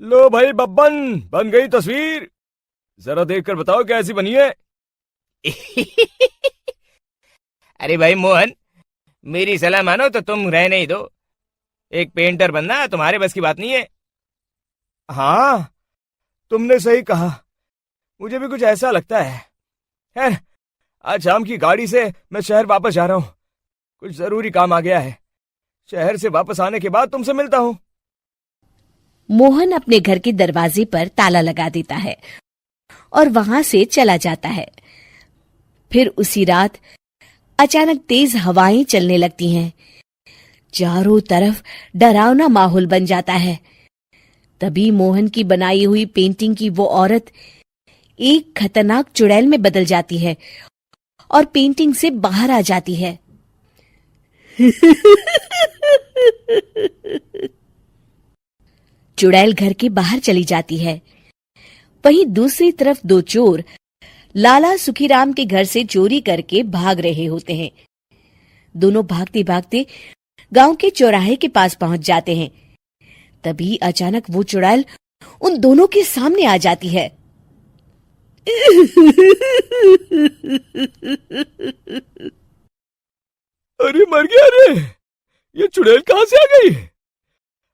लो भाई बब्बन, बन गई तस्वीर। जरा देखकर बताओ कैसी बनी है। अरे भाई मोहन, मेरी सलाह मानो तो तुम रहने ही दो। एक पेंटर बनना तुम्हारे बस की बात नहीं है। हाँ, तुमने सही कहा। मुझे भी कुछ ऐसा लगता है। खैर, आज शाम की गाड़ी से मैं शहर वापस जा रहा हूँ। कुछ जरूरी काम आ गया है। शहर से वापस आने के बाद तुमसे मिलता हूँ। मोहन अपने घर के दरवाजे पर ताला लगा देता है और वहां से चला जाता है। फिर उसी रात अचानक तेज हवाएं चलने लगती हैं। चारों तरफ डरावना माहौल बन जाता है। तभी मोहन की बनाई हुई पेंटिंग की वो औरत एक खतरनाक चुड़ैल में बदल जाती है और पेंटिंग से बाहर आ जाती है। चुड़ैल घर के बाहर चली जाती है। वहीं दूसरी तरफ दो चोर लाला सुखीराम के घर से चोरी करके भाग रहे होते हैं। दोनों भागते भागते गांव के चौराहे के पास पहुंच जाते हैं। तभी अचानक वो चुड़ैल उन दोनों के सामने आ जाती है। अरे मर गया रे! ये चुड़ैल कहाँ से आ गई?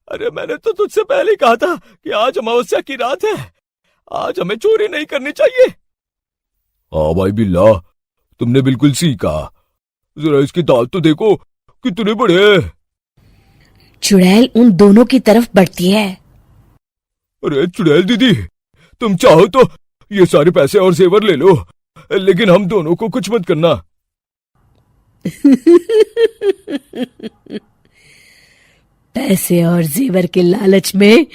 अरे मैंने तो तुझसे पहले ही कहा था कि आज अमावस्या की रात है। आज हमें चोरी नहीं करनी चाहिए। हाँ भाई बिल्ला, तुमने बिल्कुल सही कहा। जरा इसके दांत तो देखो, कितने बड़े हैं। चुड़ैल उन दोनों की तरफ बढ़ती है। अरे चुड़ैल दीदी, तुम चाहो तो ये सारे पैसे और जेवर ले लो, लेकिन हम दोनों को कुछ मत करना। पैसे और जेवर के लालच में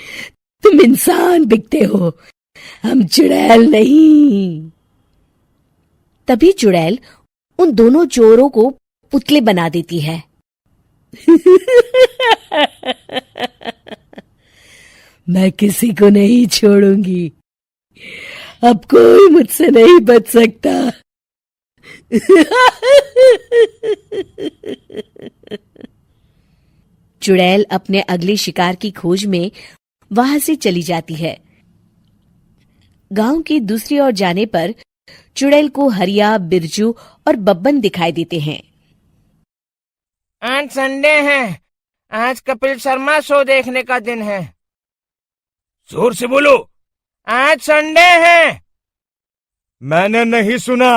तुम इंसान बिकते हो, हम चुड़ैल नहीं। तभी चुड़ैल उन दोनों चोरों को पुतले बना देती है। मैं किसी को नहीं छोड़ूंगी। अब कोई मुझसे नहीं बच सकता। चुड़ैल अपने अगले शिकार की खोज में वहां से चली जाती है। गांव की दूसरी ओर जाने पर चुड़ैल को हरिया, बिरजू और बब्बन दिखाई देते हैं। आज संडे है, आज कपिल शर्मा शो देखने का दिन है। जोर से बोलो। आज संडे है। मैंने नहीं सुना।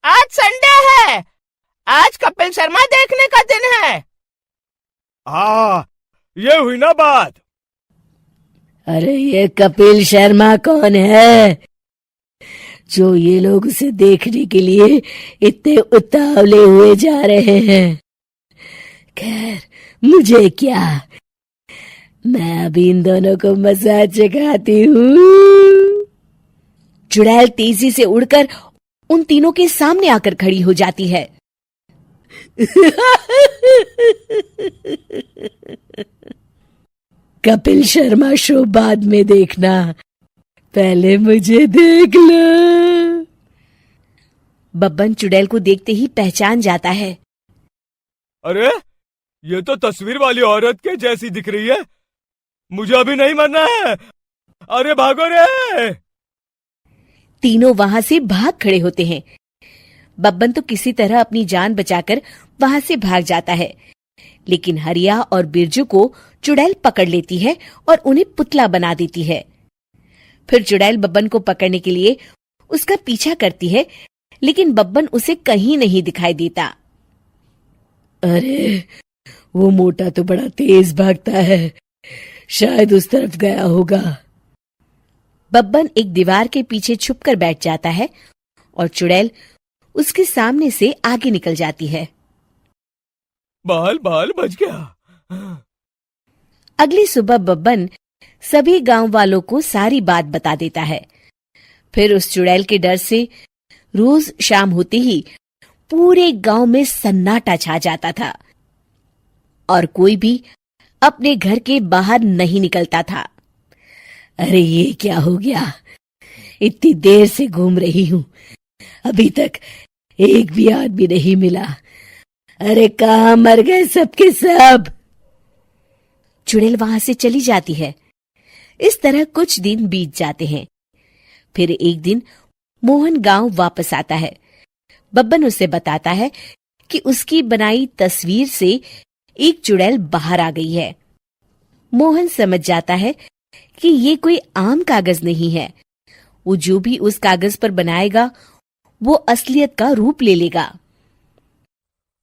आज संडे है, आज कपिल शर्मा देखने का दिन है। हाँ, ये हुई ना बात। अरे ये कपिल शर्मा कौन है जो ये लोग उसे देखने के लिए इतने उतावले हुए जा रहे हैं? खैर, मुझे क्या, मैं अभी इन दोनों को मसाज चखाती हूँ। चुड़ैल तेजी से उड़कर उन तीनों के सामने आकर खड़ी हो जाती है। कपिल शर्मा शो बाद में देखना, पहले मुझे देख लो। बब्बन चुड़ैल को देखते ही पहचान जाता है। अरे ये तो तस्वीर वाली औरत के जैसी दिख रही है। मुझे अभी नहीं मरना है। अरे भागो रे! तीनों वहां से भाग खड़े होते हैं। बब्बन तो किसी तरह अपनी जान बचाकर वहां से भाग जाता है, लेकिन हरिया और बिरजू को चुड़ैल पकड़ लेती है और उन्हें पुतला बना देती है। फिर चुड़ैल बब्बन को पकड़ने के लिए उसका पीछा करती है, लेकिन बब्बन उसे कहीं नहीं दिखाई देता। अरे वो मोटा तो बड़ा तेज भागता है, शायद उस तरफ गया होगा। बब्बन एक दीवार के पीछे छुपकर बैठ जाता है और चुड़ैल उसके सामने से आगे निकल जाती है। बाल बाल बच गया। अगली सुबह बब्बन सभी गांव वालों को सारी बात बता देता है। फिर उस चुड़ैल के डर से रोज शाम होते ही पूरे गांव में सन्नाटा छा जाता था और कोई भी अपने घर के बाहर नहीं निकलता था। अरे ये क्या हो गया? इतनी देर से घूम रही हूं, अभी तक एक भी आदमी नहीं मिला। अरे कहां मर गए सबके सब? चुड़ैल वहां से चली जाती है, इस तरह कुछ दिन बीत जाते हैं। फिर एक दिन मोहन गांव वापस आता है। बब्बन उसे बताता है कि उसकी बनाई तस्वीर से एक चुड़ैल बाहर आ गई है। मोहन समझ जाता है कि ये कोई आम कागज नहीं है। वो जो भी उस कागज पर बनाएगा वो असलियत का रूप ले लेगा।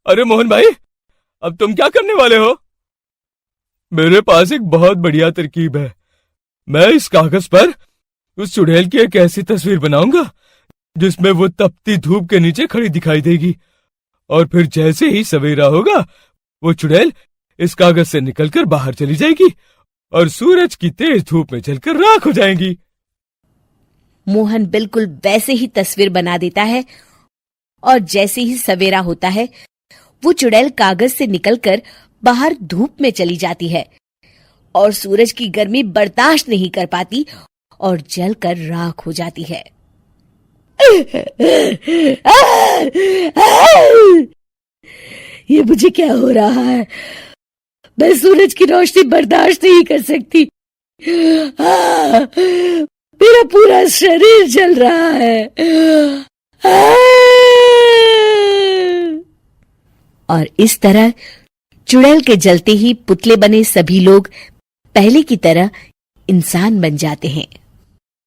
अरे मोहन भाई, अब तुम क्या करने वाले हो? मेरे पास एक बहुत बढ़िया तरकीब है। मैं इस कागज पर उस चुड़ैल की एक ऐसी तस्वीर बनाऊंगा जिसमें वो तपती धूप के नीचे खड़ी दिखाई देगी, और फिर जैसे ही सवेरा होगा वो चुड़ैल इस कागज से निकलकर बाहर चली जाएगी और सूरज की तेज धूप में जलकर राख हो जाएंगी। मोहन बिल्कुल वैसे ही तस्वीर बना देता है और जैसे ही सवेरा होता है वो चुड़ैल कागज से निकलकर बाहर धूप में चली जाती है और सूरज की गर्मी बर्दाश्त नहीं कर पाती और जलकर राख हो जाती है। ये मुझे क्या हो रहा है? मैं सूरज की रोशनी बर्दाश्त नहीं कर सकती। मेरा पूरा शरीर जल रहा है। और इस तरह चुड़ैल के जलते ही पुतले बने सभी लोग पहले की तरह इंसान बन जाते हैं।